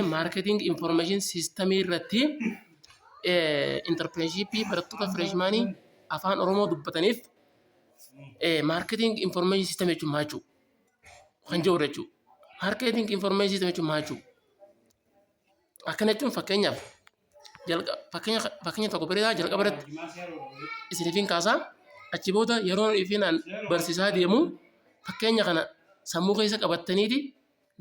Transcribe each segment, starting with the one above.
marketing information system irratti entrepreneurship barattoota freshmanii afaan Oromoo dubbataniif marketing information system jechuun maal jechuudha? Kan jiru jechuudha. Marketing information system jechuun maal jechuudha? Akkana jechuun fakkeenya tokko bareedaa jalqaba irratti isiniifin kaasaa achi booda yeroo ifinaan barsiisaa deemu fakkeenya kana sammuu keessa qabattaniiti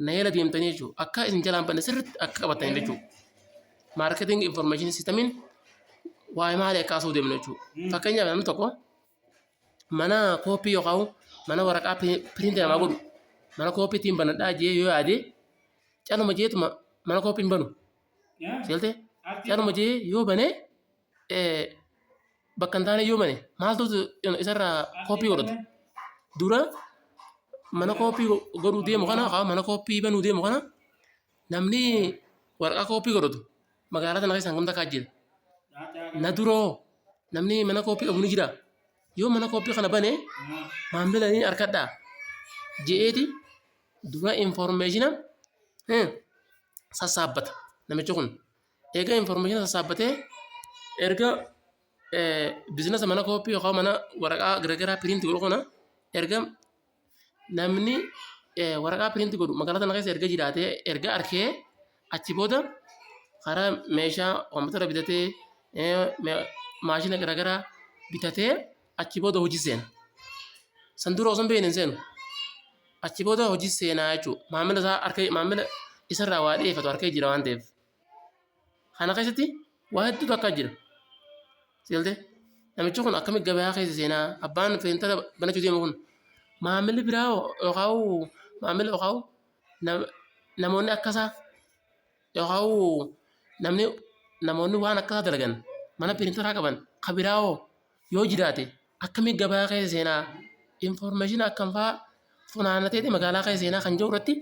naayila deemtanii jechuudha. Akka isin jalaan banne sirriitti akka qabattanii jechuudha. Marketing information systemiin waa'ee maalii kaasuu deemnu jechuudha. Fakkeenyaaf namni tokko mana kooppii yookaan mana waraqaa piriintii namaa godhu mana kooppii ittiin banadhaa jee yoo yaade caluma jeetuma mana kooppii hin banu. Seeltee caluma jee yoo bane bakka hin taane yoo bane maaltu isarraa kooppii godhatu. Dura mana kooppii godhuu deemu kana yookaan mana kooppii banuu deemu kana namni waraqaa kooppii godhatu magaalaa tana keessaa gamta kaa jira. Na duroo namni mana kooppii qabu ni jira. Yoo mana kooppii kana bane maamila ni harkadhaa je'eeti dura informationa sassaabbata namichi kun. Egaa informationa sassaabbatee erga biizinasa mana kooppii yookaan mana waraqaa garaagaraa piriintii godhu kana erga namni waraqaa piriintii godhu magaalaa tana keessa erga jiraatee erga arkee achi booda karaa meeshaa kompiitara bitatee maashina garaagaraa bitatee achi booda hojii seena. San dura osoo hin beekne hin seenu. Achi booda hojii seenaa jechuudha. Maamila isarraa waa dhiyeeffatu harkee jira waan ta'eef. Kana keessatti waa hedduutu akka jira. Seeltee namichi kun akkamitti gabaa keessa seenaa abbaan feentara banachuu deemu kun maamilli biraa yookaan namoonni akkasaa yookaan namoonni waan akkasaa dalagan mana piriintaraa qaban kan biraa yoo jiraate akkamitti gabaa keessa seenaa information akkam fa'aa funaanatee magaalaa keessa seenaa kan jiru irratti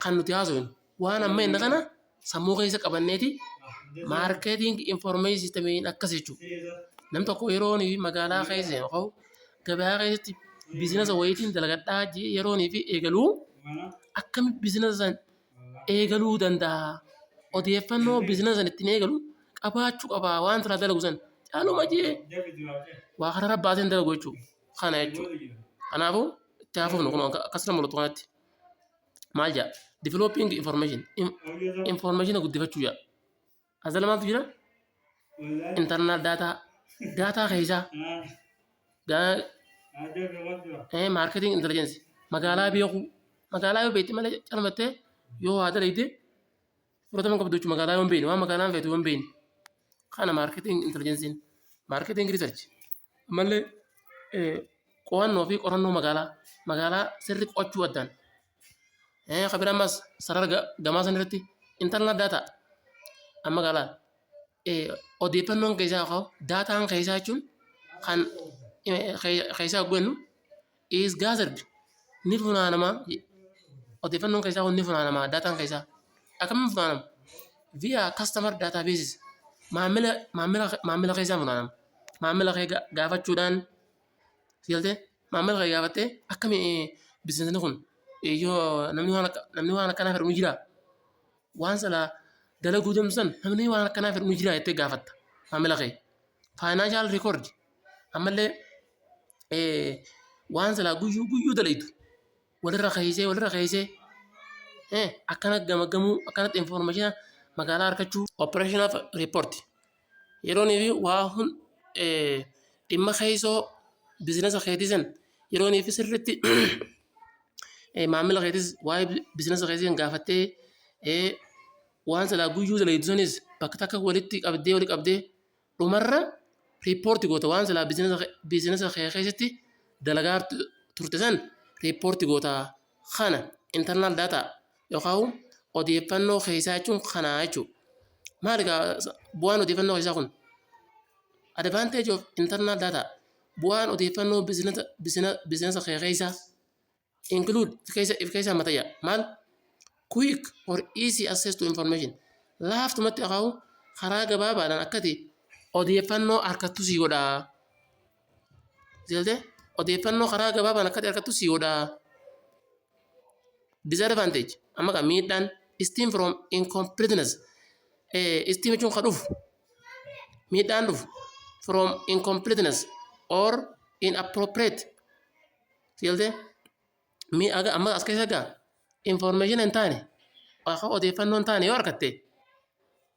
kan nuti haasofnu waan amma inni kana sammuu keessa qabanneeti marketing information systemiin akkas jechuudha. Namni tokko yeroo magaalaa keessa yookaan gabaa keessatti biizinasa wayiitiin dalagadhaa yeroo fi eegaluu akkamitti biizinasa san eegaluu danda'a. Odeeffannoo biizinasa san ittiin eegalu qabaachuu qabaa waan sana dalagu san caaluma jee waa kana rabbaateen dalagu jechuudha. Kana jechuudha. Kanaafuu itti hafuufnu kun akkasuma mul'atu kanatti maal jedha developing information guddifachuu jedha. Asal maaltu jira? Internal data keessaa marketing intelligence magaalaa beekuu magaalaa yoo beekte malee calmattee yoo waa dalagde fudhatama qabdu jechuudha. Magaalaa yoo hin beekne waan magaalaan feetu yoo hin beekne kana marketing intelligence marketing research ammallee qo'annoo fi qorannoo magaalaa sirri qo'achuu addaan kabira ammas sarara gamaa san irratti internal data amma magaalaa odeeffannoon keessaa qabu daataan keessaa jechuun kan keessaa gwennu is gathered ni funaanamaa odeeffannoon keessaa kun ni funaanamaa daataan keessaa akkamiin funaanama via customer databases maamila keessaa funaanama maamila kee gaafachuudhaan seeltee maamila kee gaafattee akkami biizinasni kun yoo namni waan akkanaa fedhu ni jira waan salaa dalaguu deemsan namni waan akkanaa fedhu ni jira jettee gaafatta maamila kee financial record ammallee waan salaa guyyuu dalaytu walirra keessee akkana gamagamuu akkanatti information magaalaa harkachuu operational report yeroonii fi waa dhimma keessoo biizinasa keetisan yeroonii fi sirriitti maamila keetis waa'ee biizinasa keetisan gaafattee waan salaa guyyuu dalaytu sanis bakka takka walitti qabdee dhumarra riippoorti goota waan salaa biizinasa keessatti dalagaa turte san riippoorti goota kana internal data yookaan odeeffannoo keessaa jechuun kana jechuudha. Maali bu'aan odeeffannoo keessaa kun? Advantage of internal data bu'aan odeeffannoo biizinasa keessaa include keessaa matayya maal? Quick or easy access to information. Laaftumatti akaa'u karaa gabaabaadhaan akkati odeeffannoo harkattu sii godhaa. Seeltee odeeffannoo karaa gabaabaan akkati harkattu sii godhaa. Disadvantage amma kan miidhaan stem from incompleteness. Stem jechuun kan dhufu miidhaan dhufu from incompleteness or inappropriate. Siyalte mi aga amma as keessa gaa information hin taane waa odeeffannoo hin taane yoo argatte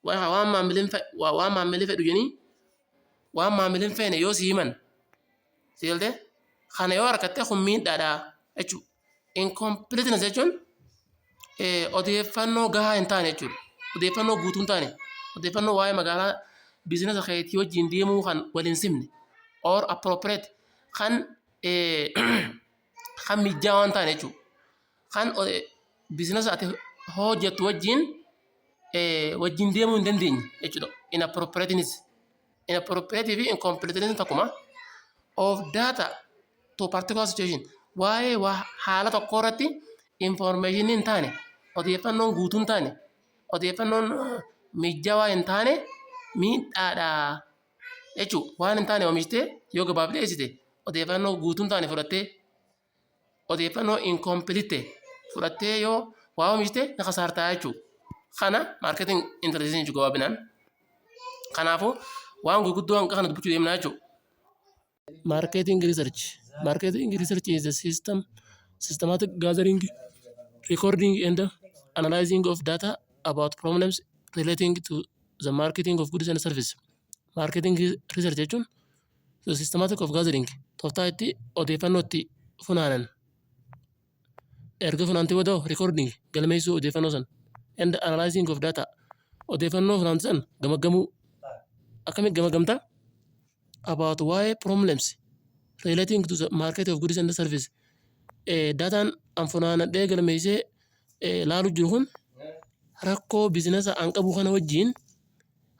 waan maamilin fedhu jenii waan maamilin feene yoo si himan siyalte kana yoo argatte kun miidhaadha jechuudha. Incompleteness jechuun odeeffannoo gahaa hin taane jechuudha. Odeeffannoo guutuu hin taane odeeffannoo waa'ee magaalaa biizinasa keetii wajjin deemuu kan waliin simne or appropriate kan kan mijaa'aa waan taane jechuudha. Kan biizinasa ati hojjettu wajjin deemuu hin dandeenye jechuudha. Inappropriate fi incompleteness tokkuma of data to particular situation waa'ee haala tokko irratti information hin taane odeeffannoon guutuu hin taane odeeffannoon mijaawaa hin taane miidhaadha jechuudha. Waan hin taane oomishitee yoo gabaaf dhiyeessite odeeffannoo guutuu hin taane fudhattee odeeffannoo incomplete fudhattee yoo waa oomishite ni kasaartaa jechuudha. Kana marketing intelligence jechuudha gabaabinaan. Kanaafuu waan gurguddoo hanqa kana dubbachuu deemnaa jechuudha. Marketing research. Marketing research is a systematic gathering, recording and analyzing of data about problems relating to the marketing of goods and services. Marketing research jechuun the systematic of gathering tooftaa itti odeeffannoo itti funaanan erga funaantee booda recording galmeessuu odeeffannoo san and analyzing of data odeeffannoo funaante san gamaggamuu akkamitti gamagamta about why problems relating to the market of goods and services. Dataan an funaanadhee galmeessee laaluu jiru kun rakkoo biizinasa an qabu kana wajjin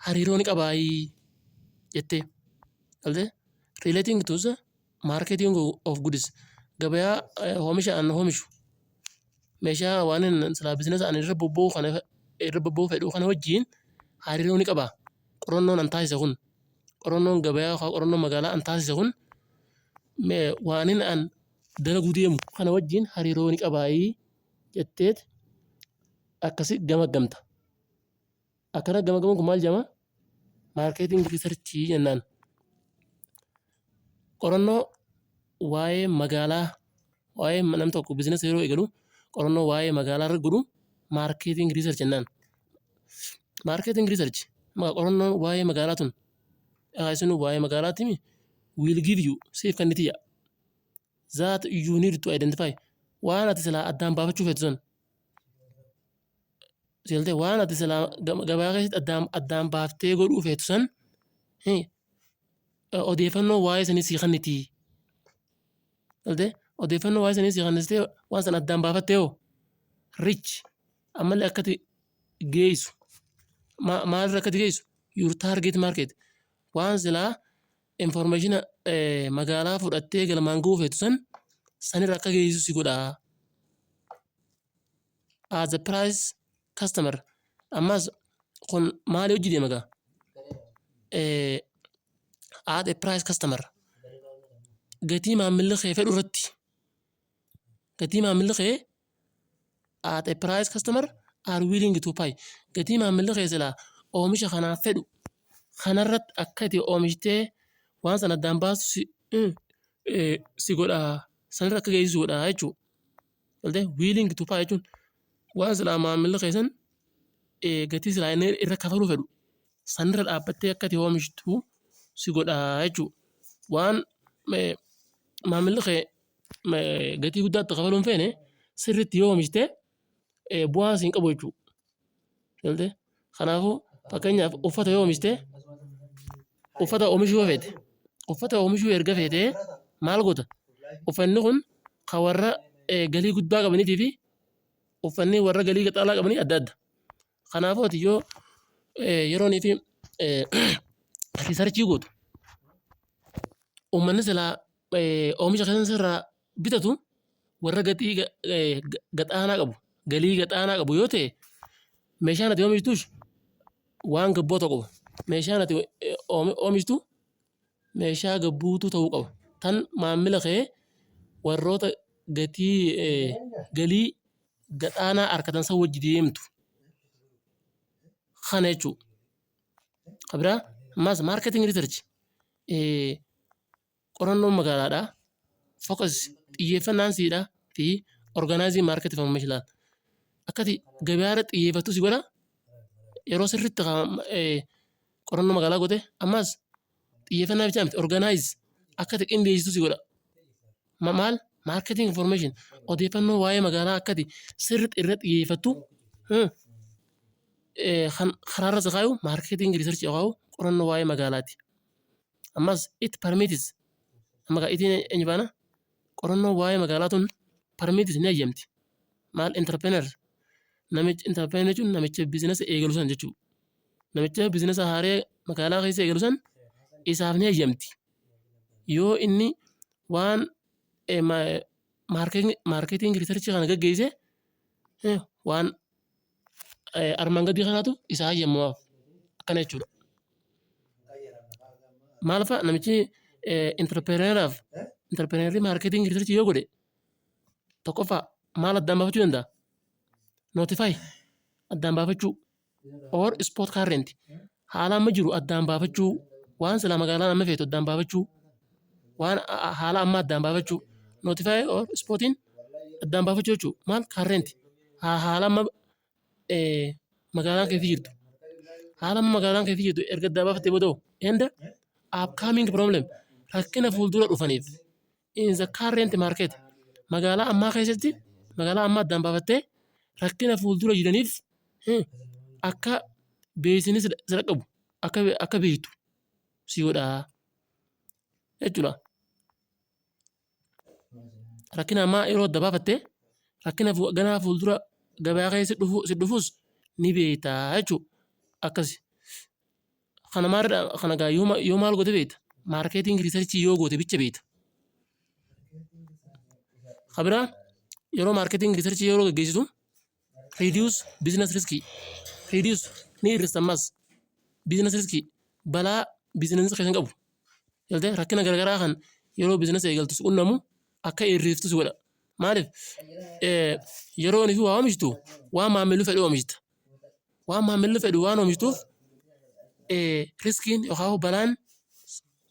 hariiroo ni qabaayii jettee galte relating to the marketing of goods gabayaa oomisha an oomishu meeshaa waan silaa biizinasa an irra bobba'uu fedhu kana wajjin hariiroo ni qabaa. Qorannoon an taasise kun qorannoon gabayaa qorannoon magaalaa an taasise kun waanin an dalaguu deemu kana wajjin hariiroo ni qabaayii jetteet akkasi gamagamta. Akkana gamagamuun kun maal jedhama? Marketing research jennaan. Qorannoo waa'ee magaalaa waa'ee nam tokko biizinasa yeroo eegalu qorannoo waa'ee magaalaa irra godhu marketing research jennaan. Marketing research qorannoo waa'ee magaalaa tun isin waa'ee magaalaa timi will give you safe kan nitiya that you need to identify waan ati silaa addaan baafachuu feetu sun silte waan ati silaa gabaa keessatti addaan baaftee godhuu feetu sun odeeffannoo waa'ee sanii sii kanniti silte odeeffannoo waa'ee sanii sii kannistee waan san addaan baafattee hoo rich ammallee akkati geessu maalirra akkati geessu your target market waan silaa information magaalaa fudhattee galmaan ga'uu feetu sanirra akka geessu si godhaa. As a price customer ammas kun maali hojii deema gaa as a price customer gatii maamilli kee fedhu irratti gatii maamilli kee as a price customer are willing to pay gatii maamilli kee silaa oomisha kanaaf fedhu kanarratti akka itti oomishtee waan sana addaan baasu si godhaa sanirra akka geessu godhaa jechuudha. Willing to pay jechuun waan silaa maamilli keessan gatii silaa inni irra kafaluu fedhu sanirra dhaabbattee akka itti oomishtu si godhaa jechuudha. Waan maamilli kee gatii guddaatti kafaluu hin feene sirriitti yoo oomishtee bu'aa siin qabu jechuudha. Kanaafuu fakkeenyaaf uffata yoo oomishtee uffata oomishuu yoo feete uffata oomishuu erga feetee maal goota uffanni kun kan warra galii guddaa qabaniitii fi uffanni warra galii gaxaalaa qabanii adda adda. Kanaafuu ati yoo yeroonii fi riisarchii gootu uummanni silaa oomisha keessan sirraa bitatu warra gatii gaxaanaa qabu galii gaxaanaa qabu yoo ta'e meeshaan ati oomishtuus waan gabboo ta'u qaba. Meeshaan ati oomishtu meeshaa gabbuutu ta'uu qaba. Tan maamila kee warroota gatii galii gaxaanaa harkatan san wajji deemtu خانيتشو خبرة ماس ماركتينج ريسيرش قرنو مقالة فوكس يفنان سيدا في organizing market information akkati gabayaarratti xiyyeeffattu si godha yeroo sirriitti qorannoo magaalaa goote ammas xiyyeeffannaa bichaa miti organize akkati qindeessitu si godha maal marketing information odeeffannoo waa'ee magaalaa akkati sirriitti irratti xiyyeeffattu karaarra si kaayu marketing research yookaan qorannoo waa'ee magaalaati ammas it permits amma itiin eenyu baana qorannoo waa'ee magaalaa tun permits ni ayyamti maal entrepreneur namichi entrepreneur jechuun namicha biizinasa eegalu san jechuudha. Namicha biizinasa haaree magaalaa keessa eegalu san isaaf ni ayyamti. Yoo inni waan marketing research kana gaggeesse waan armaan gadii kanaatu isaa ayyamaaf akkana jechuudha. Maal fa'a namichi entrepreneur marketing research yoo godhe tokkoffaa maal addaan baafachuu danda'a? Notify addaan baafachuu or spot current haala amma jiru addaan baafachuu waan sila magaalaan amma feetu addaan baafachuu waan haala amma addaan baafachuu notify or spotiin addaan baafachuu jechuudha maal current haala amma magaalaan keessa jirtu haala amma magaalaan keessa jirtu erga addaan baafattee booda'u and upcoming problem rakkina fuuldura dhufaniif in the current market magaalaa ammaa keessatti magaalaa amma addaan baafattee rakkina fuuldura jiraniif akka beeksisni sira qabu akka beektu si godha jechuudha. Rakkina ammaa yeroo adda baafattee rakkina ganaa fuuldura gabaa keessa si dhufuus ni beekta jechuudha. Akkasi kana maalidha kana gaa yoo maal goote beekta marketing research yoo goote bicha beekta. Kabiraa yeroo marketing research yeroo gaggeessitu reduce business risk reduce ni irrisammas business risk balaa business keessan qabu yalte rakkina garagaraa kan yeroo business eegaltu qunnamu akka irreeftu si godha maaliif yeroo ni fi waa oomishtu waan maamillu fedhu oomishta waan maamillu fedhu waan oomishtuuf riskiin yookaan balaan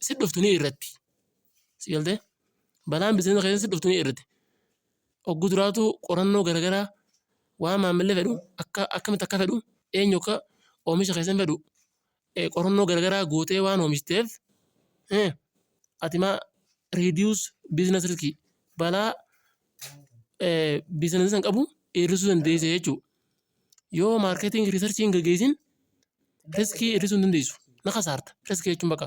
si dhuftu ni irratti si yalte balaan business keessan si dhuftu ni irratti oggu duraatu qorannoo garagaraa waan maamilli fedhu akkamitti akka fedhu eenyu akka oomisha keessan fedhu qorannoo garagaraa gootee waan oomishteef ati ma reduce business risk balaa business san qabu hir'isuu dandeessa jechuudha. Yoo marketing researchiin gaggeessin riskii hir'isuu hin dandeessu na kasaarta riskii jechuun bakka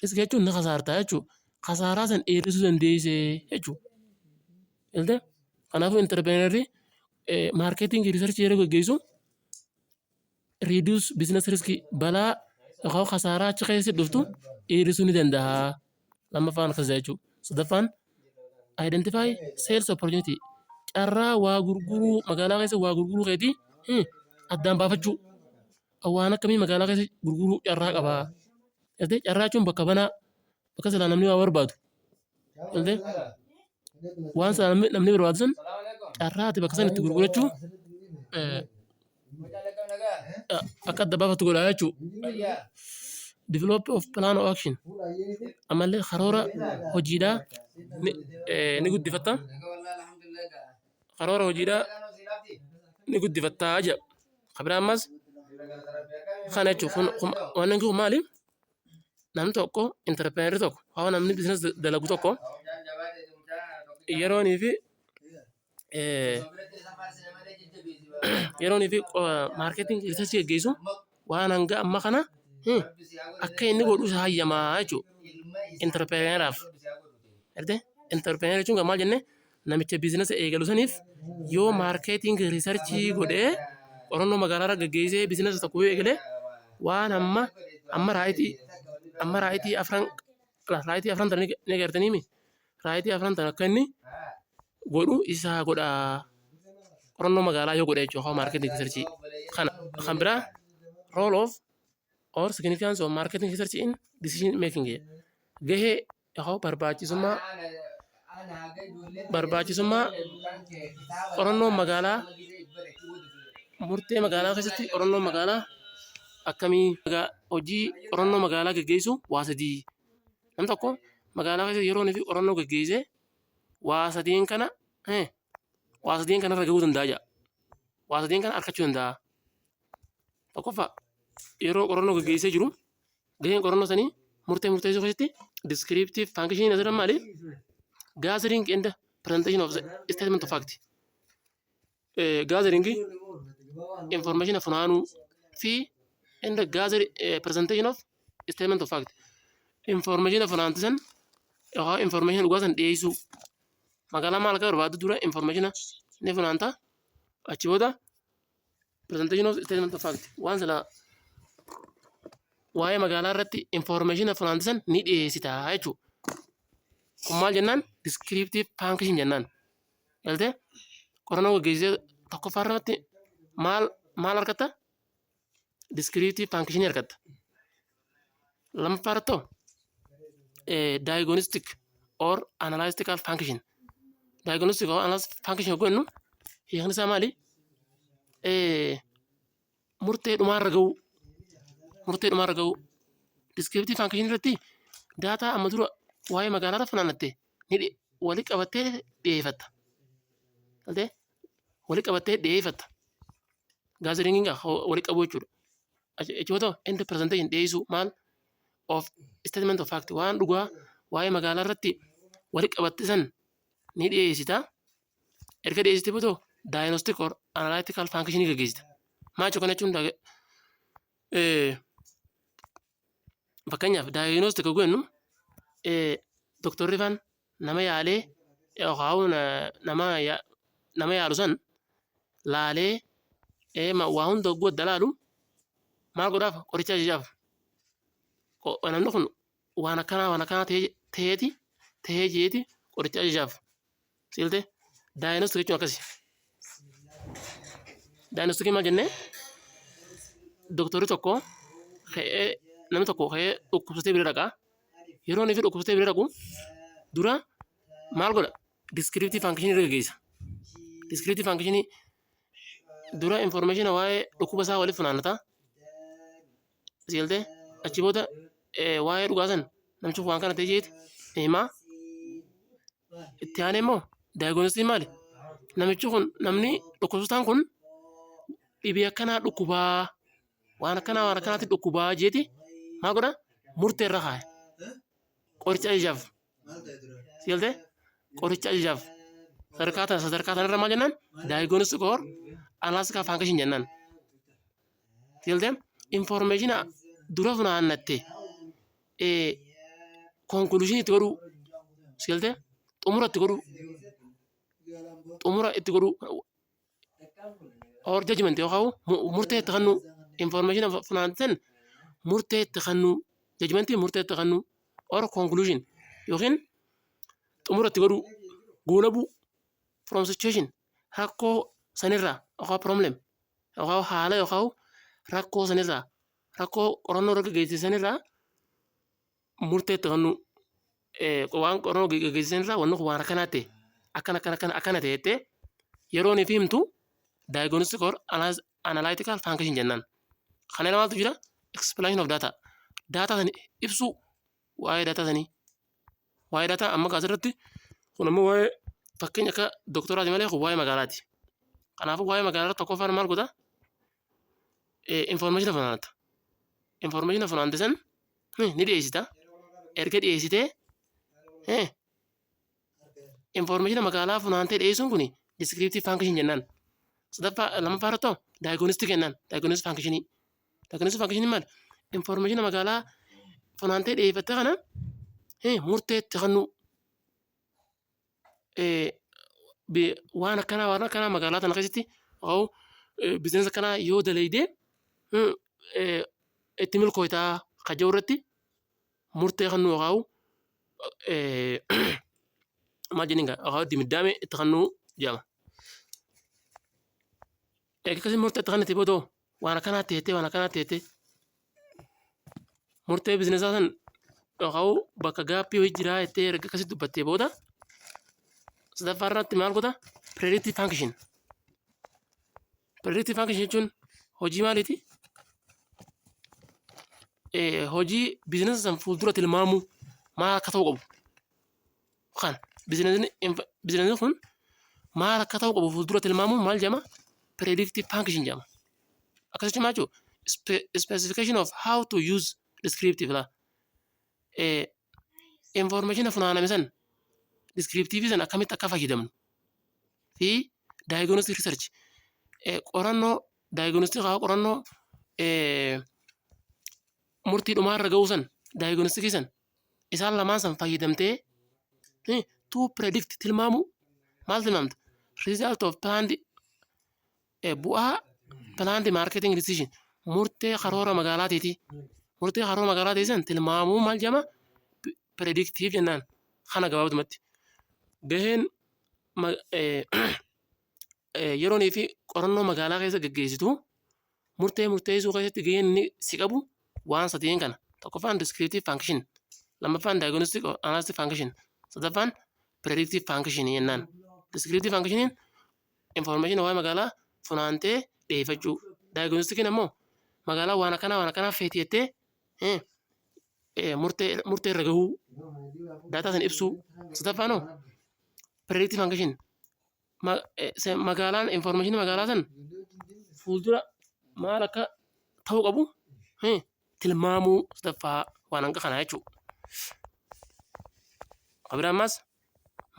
riskii jechuun na kasaarta jechuudha. Kasaaraa san hir'isuu dandeessa jechuudha. Yalte kanaafuu entrepreneurri marketing research yeroo gaggeessu reduce business risk balaa yookaan kasaaraa achi keessa dhuftu hir'isuu ni danda'a. Lammaffaan akkas jechuudha. Sadaffaan identify sales opportunity carraa waa gurguruu magaalaa keessa waa gurguruu keetii addaan baafachuu waan akkamii magaalaa keessa gurguruu carraa qabaa. Yalte carraa jechuun bakka banaa bakka silaa namni waa barbaadu. Yalte waan silaa namni barbaadu sun carraa ati bakka san itti gurgurachuu akka adda baafatu godhaa jechuudha. Develop of plan of action amallee karoora hojiidhaa ni guddifatta karoora hojiidhaa ni guddifattaa jedha. Kabiraa ammas kana jechuun waan kun maali namni tokko entrepreneur tokko haa namni business dalagu tokko yeroonii fi marketing research gaggeessu waan hanga amma kana akka inni godhu isa hayyamaa jechuudha. Entrepreneuraaf entrepreneur jechuun maal jenne namicha business eegalu saniif yoo marketing research godhee qorannoo magaalaa gaggeessee business tokko eegalee waan amma raayitii afran tan ni agartaniimi raayitii afran tan akka inni godhu isaa godha qorannoo magaalaa yoo godhe jechuudha marketing research kana. Kan biraa role of or significance of marketing research in decision making gahee yookaan barbaachisummaa qorannoo magaalaa murtee magaalaa keessatti qorannoo magaalaa akkamii hojii qorannoo magaalaa geggeessu waa sadii. Nam tokko magaalaa keessatti yeroo inni fi qorannoo geggeessee waa sadiin kanarra gahuu danda'a jedha. Waa sadiin kana argachuu danda'a. Tokkoffaa yeroo qorannoo geggeessee jiru gaheen qorannoo sanii murteessuu keessatti descriptive function asirra maali? Gathering and presentation of the statement of fact. Gathering information funaanuu fi and gather presentation of statement of fact. Information funaantisan yookaan information dhugaasan dhiyeessuu. Magaalaa maal akka barbaadu dura information ni funaanta. Achi booda presentation of statement of fact. Waan sila waa'ee magaalaa irratti information funaantisan ni dhiyeessita jechuudha. Kun maal jennaan? Descriptive function jennaan. Galtee qorannoo geggeessee tokkoffaa irratti maal argatta? Descriptive function argatta. Lammaffaa irratti diagnostic or analytical function. Diagnostic or analytical function yoo jennu hiikni isaa maali? Murtee dhumaarra gahuu. Descriptive function irratti daataa amma dura waa'ee magaalaa funaannatte ni walii qabattee dhiyeeffatta. Walii qabattee dhiyeeffatta. Gaazeringiin walii qabuu jechuudha. Jechuudha end presentation dhiyeessuu maal of statement of fact waan dhugaa waa'ee magaalaa irratti walii qabatte san ni dhiyeessita. Erga dhiyeessite booda diagnostic or analytical function ni gaggeessita. Maal jechuun fakkeenyaaf diagnostic yoo jennu doktorri faan nama yaalee yookaan nama yaalu san laalee waa hunda godda laalu maal godhaaf qoricha ajajaaf. Namni kun waan akkanaa ta'ee jeeti qoricha ajajaaf. Siiltee diagnostic jechuun akkasi. Diagnostic maal jennee doktorri tokko namni tokko dhukkubsatee bira dhaqaa. Yeroo inni fi dhukkubsatee bira dhaqu dura maal godha? Descriptive function irra gaggeessa. Descriptive function dura information waa'ee dhukkuba isaa waliif funaannata. Siiltee achi booda waa'ee dhugaa san namichi waan kana ta'e jeeti himaa. Itti aanee immoo diagnostic maali? Namichi kun namni dhukkubsataan kun dhibee akkanaa dhukkubaa waan akkanaatti dhukkubaa jeeti maal godha? Murtee irra kaa'e. Qoricha ajajaaf. Siiltee qoricha ajajaaf. Sadarkaa tanarra maal jennaan? Diagnostic or analytical function jennaan. Siiltee information dura funaannatte conclusion itti godhuu. Siiltee xumura itti godhuu. Or judgment yookaan murtee itti kennuu. Information funaantan murtee itti kennuu. Judgment murtee itti kennuu. Or conclusion yookiin xumura itti godhuu. Goolabuu from situation rakkoo sanirraa yookaan problem yookaan haala yookaan rakkoo sanirraa rakkoo qorannoo irra gaggeessisanirraa murtee itti kennuu. Waan qorannoo gaggeessisanirraa wanni kun waan akkana ta'ettee yeroo inni fi himtu diagnostic or analytical function jennaan. Kana lamatu jira explanation of data. Data sanii ibsuu waa'ee data sanii. Waa'ee data amma asirratti kun ammoo waa'ee fakkeenya akka doktoraati malee kun waa'ee magaalaati. Kanaafuu waa'ee magaalaa tokkoffaan maal godha? Information funaannata. Information funaante san ni dhiyeessita. Erga dhiyeessitee information magaalaa funaantee dhiyeessuun kun descriptive function jennaan. Lammaffaa irratti diagnostic jennaan. Diagnostic function. Diagnostic function maal? Information magaalaa funaantee dhiyeeffatte kana murtee itti kennuu. Waan akkanaa magaalaa tana keessatti biizinasa akkanaa yoo dalaydee itti milkooytaa kaja'u irratti murtee kennuu yookaan maal jenninga yookaan dimiddaame itti kennuu jedhama. Akkasii murtee itti kennite booda waan akkanaa ta'ettee murtee biizinesaa san yookaan bakka gaappii hojii jiraa jettee erga akkasii dubbattee booda sadaffaa irratti maal godha? Predictive function. predictive function jechuun hojii maaliiti? Hojii biizinasii san fuuldura tilmaamuu maal akka ta'u qabu. Kan biizinasiin kun maal akka ta'u qabu fuuldura tilmaamuun maal jedhama? Predictive function jedhama. Akkasuma jechuun specification of how to use descriptive la. Information funaaname san descriptive san akkamitti akka fayyadamnu fi diagnostic research qorannoo diagnostic qorannoo murtii dhumaarra ga'uu san diagnostic san isaan lamaan san fayyadamtee to predict tilmaamu maal tilmaamta? Result of planned bu'aa planned marketing decision murtee karoora magaalaatiiti. Murtee karoora magaalaatii san tilmaamuu maal jedhama? Predictive jennaan. Kana gabaabumatti gaheen yeroonii fi qorannoo magaalaa keessa gaggeessitu murteessuu keessatti gaheen inni si qabu waan sadeen kana. Tokkoffaan descriptive function, lammaffaan diagnostic or analytic function, sadaffaan predictive function jennaan. Descriptive functioniin information waa'ee magaalaa funaantee dhiyeeffachuu. Diagnostikiin ammoo magaalaa waan akkanaa feeti jettee murtee irra gahuu daataa san ibsuu. Sadaffaan predictive function magaalaan information magaalaa san fuuldura maal akka ta'u qabu tilmaamuu sadaffaa waan hanga kanaa jechuudha. Abiraammas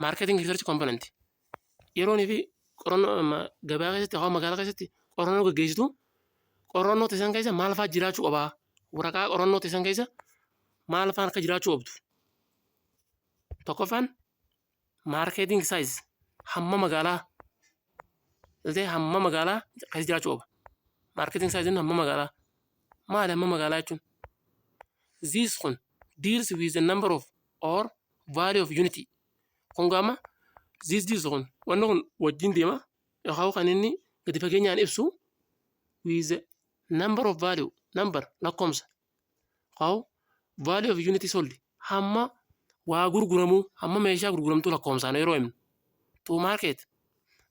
marketing research component yeroonii fi qorannoo gabaa keessatti hawaa magaalaa keessatti qorannoo gaggeessitu qorannoo teessan keessa maal fa'aa jiraachuu qabaa? Waraqaa qorannoo teessan keessa maal fa'aa akka jiraachuu qabdu? Tokkoffaan marketing size hamma magaalaa keessa jiraachuu qaba. Marketing size hamma magaalaa maali hamma magaalaa jechuun? This one deals with the number of or value of unity. Kun gaama this deals kun wanni kun wajjin deema yookaan kan inni gadi fageenyaan ibsu with the number of value number lakkoomsa yookaan value of unity sold hamma waa gurguramu hamma meeshaa gurguramtu lakkoomsaan yeroo himnu. To market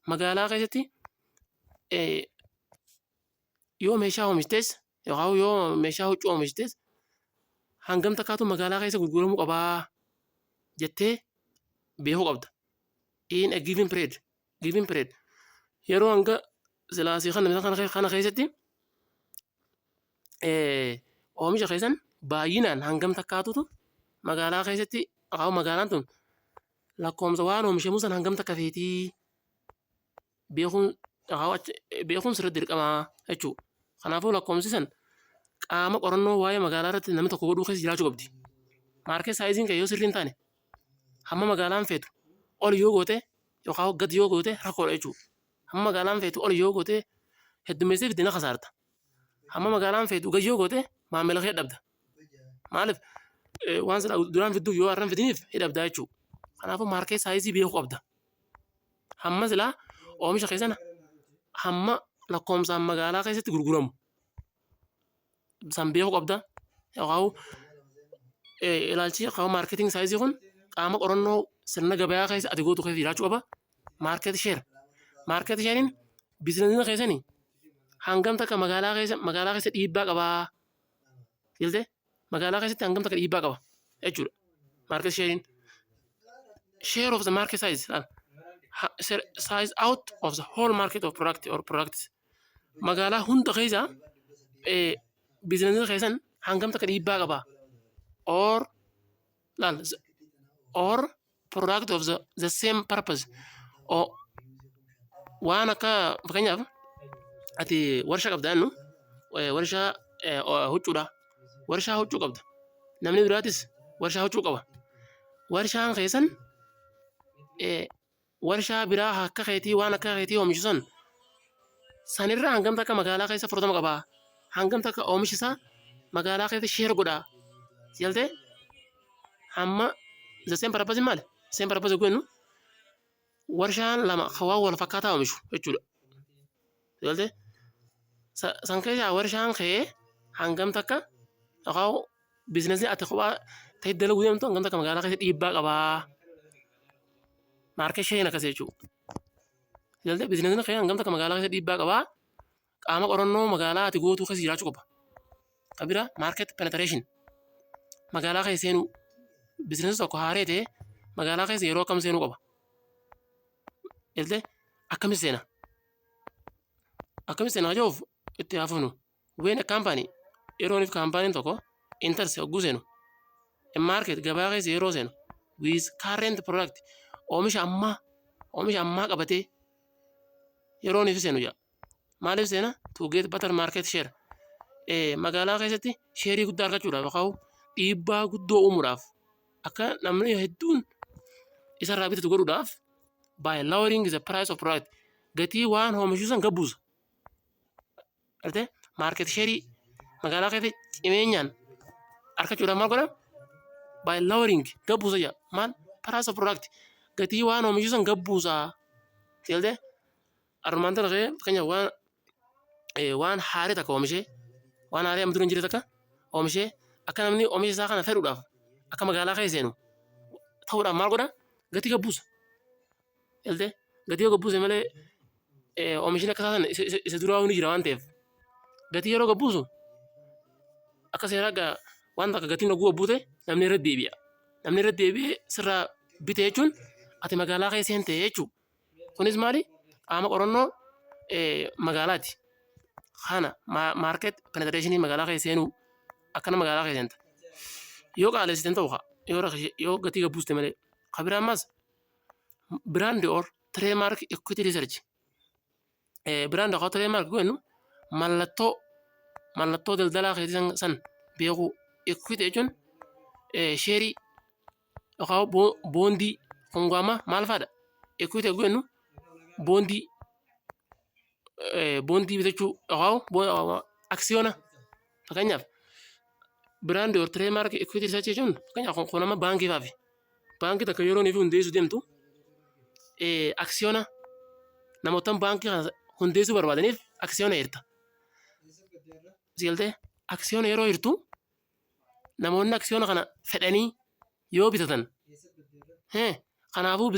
magaalaa keessatti yoo meeshaa oomishtes yookaan yoo meeshaa huccuu oomishtes hangam takkaatu magaalaa keessa gurguramuu qabaa jettee beekuu qabda. In a given period yeroo hanga silaasii kana keessatti oomisha keessan baay'inaan hangam takkaatutu magaalaa keessatti yookaan magaalaan tun lakkoomsa waan oomishamu san hangam takka feetii beekuun sirriitti dirqamaa jechuudha. Kanaafuu lakkoomsi san qaama qorannoo waa'ee magaalaa irratti namni tokko godhuu keessa jiraachuu qabdi. Maarkeet saayiziin kan yoo sirrii hin taane hamma magaalaan feetu ol yoo goote yookaan gad yoo goote rakkoodha jechuudha. Hamma magaalaan feetu ol yoo goote heddummeessee fidina kasaarta. Hamma magaalaan feetu gad yoo goote maamila kee dhabda. Maaliif waan sana duraan fidduu yoo har'an fidiniif hidhabda jechuudha. Kanaafuu maarkeet saayizii beekuu qabda. Hamma silaa oomisha keessana hamma lakkoomsaan magaalaa keessatti gurguramu san beekuu qabda. Yookaan ilaalchi yookaan maarkeeting saayizii kun qaama qorannoo sirna gabayaa keessa ati gootu keessa jiraachuu qaba. Maarkeet sheeriin biizinasiin keessanii hangam takka magaalaa keessa dhiibbaa qabaa jettee magaalaa keessatti hangam takka dhiibbaa qaba jechuudha. Maarkeet sheeriin share of the market size out of the whole market of product or products magaalaa hunda keessa biizinasiin keessan hangam takka dhiibbaa qabaa or product of the same purpose waan akka fakkeenyaaf ati warshaa qabda jennu warshaa huccuudha. Warshaa huccuu qabda. Namni biraatis warshaa huccuu qaba. Warshaan keessan warshaa biraa akka keetii waan akka keetii oomishu sanirraa hangam takka magaalaa keessa fudhatama qabaa? Hangam takka oomishi isaa magaalaa keessa sheer godhaa? Jaltee hamma the same purpose maali? Same purpose jennu warshaan lama waan wal fakkaataa oomishu jechuudha. Jaltee san keessaa warshaan kee hangam takka yookaan biizinasii ati kophaa ta'e dalaguu deemtu hangam takka magaalaa keessa dhiibbaa qabaa? Maarkeet sheeriin akkas jechuudha. Jaltee biizinasiin kee hangam takka magaalaa keessa dhiibbaa qabaa? qaama qorannoo magaalaa ati gootuu keessa jiraachuu qaba. Kabira market penetration magaalaa keessa seenuu bizinesi tokko haaree ta'e magaalaa keessa yeroo akkam seenuu qaba. Illee akkamitti seena? Akkamitti seenaa jechuuf itti hafuunu when a company yerooniif kaampaaniin tokko enters hogguu seenu market gabaa keessa yeroo seenu with current product oomisha ammaa qabatee yerooniif seenu jira. Maaliif seena? To get better market share. Magaalaa keessatti sheerii guddaa argachuudhaaf yookaan dhiibbaa guddoo uumuudhaaf akka namni hedduun isarraa bitatu godhuudhaaf by lowering the price of product gatii waan oomishuu san gabbuusa. Artee market sheerii magaalaa keessatti cimeenyaan argachuudhaaf maal godha? By lowering gabbuusa jira. Maal? Price of product gatii waan oomishuu san gabbuusa. Seeltee armaan tana kee fakkeenyaaf waan haarii takka oomishee waan haarii amma dura hin jirre takka oomishee akka namni oomisha isaa kana fedhuudhaaf akka magaalaa keessa seenu ta'uudhaaf maal godha? Gatii gabbuusa. Seeltee gatii yoo gabbuuse malee oomishni akka isaan isa duraa ni jira waan ta'eef gatii yeroo gabbuusu akka seeraa waan takka gatiin oguu gabbuute namni irra deebi'a. Namni irra deebi'ee sirraa bite jechuun ati magaalaa keessa seente jechuudha. Kunis maali? Qaama qorannoo magaalaati. Kana market penetration magaalaa keessa seenuu akkana magaalaa keessa seenta. Yoo qaalessiten ta'u yoo gatii gabbuuste malee. Kabira ammas brand or trademark equity research. Brand or trademark goonu mallattoo daldalaa keessa san beekuu equity jechuun sheerii yookaan boondii kongaama maal fa'aadha? Equity goonu boondii bitachuu yookaan aksiyoona fakkeenyaaf brand or trademark equity research jechuun fakkeenyaaf kun nama baankii fa'aafi baankii takka yeroo inni hundeessuu deemtu aksiyoona namootaan baankii kana hundeessuu barbaadaniif aksiyoona hirta. Seeltee aksiyoona yeroo hirtu namoonni aksiyoona kana fedhanii yoo bitatan kanaafuu